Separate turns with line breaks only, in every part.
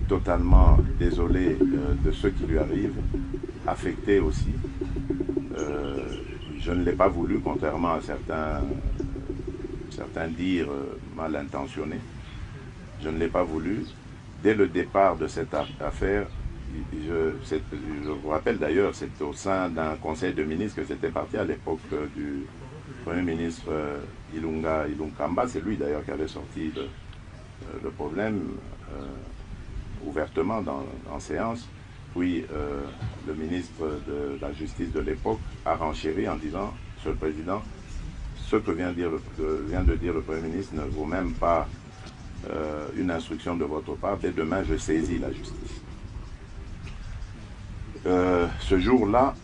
totalement désolé de ce qui lui arrive, affecté aussi. Je ne l'ai pas voulu, contrairement à certains dires mal intentionnés. Je ne l'ai pas voulu. Dès le départ de cette affaire, je vous rappelle d'ailleurs, c'est au sein d'un conseil de ministres que c'était parti à l'époque du Premier ministre Ilunga Ilunkamba. C'est lui d'ailleurs qui avait sorti le problème ouvertement en séance. Puis le ministre de la Justice de l'époque a renchéri en disant, Monsieur le Président, ce que vient de dire le Premier ministre ne vaut même pas une instruction de votre part. Dès demain, je saisis la justice. Ce jour-là,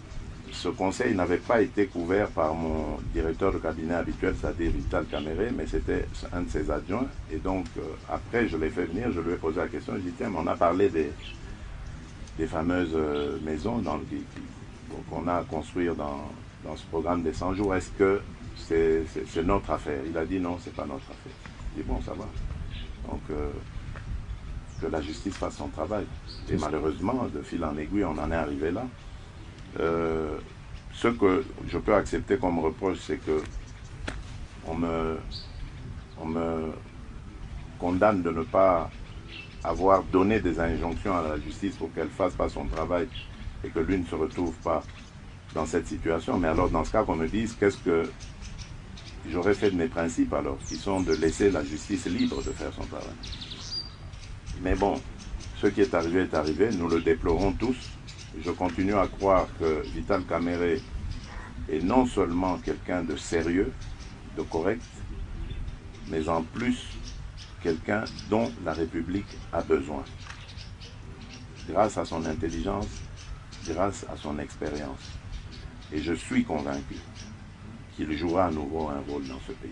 ce conseil n'avait pas été couvert par mon directeur de cabinet habituel, c'est-à-dire Vital Kamere, mais c'était un de ses adjoints. Et donc, après, je l'ai fait venir, je lui ai posé la question, je lui ai dit, tiens, on a parlé des fameuses maisons qu'on a à construire dans ce programme des 100 jours. Est-ce que c'est notre affaire? Il a dit non, c'est pas notre affaire. Je dis bon, ça va. Donc, que la justice fasse son travail. Et malheureusement, de fil en aiguille, on en est arrivé là. Ce que je peux accepter comme reproche, c'est que on me condamne de ne pas avoir donné des injonctions à la justice pour qu'elle ne fasse pas son travail et que lui ne se retrouve pas dans cette situation. Mais alors, dans ce cas, qu'on me dise qu'est-ce que j'aurais fait de mes principes alors, qui sont de laisser la justice libre de faire son travail. Mais bon, ce qui est arrivé, nous le déplorons tous. Je continue à croire que Vital Kamere est non seulement quelqu'un de sérieux, de correct, mais en plus quelqu'un dont la République a besoin. Grâce à son intelligence, grâce à son expérience. Et je suis convaincu qu'il jouera à nouveau un rôle dans ce pays.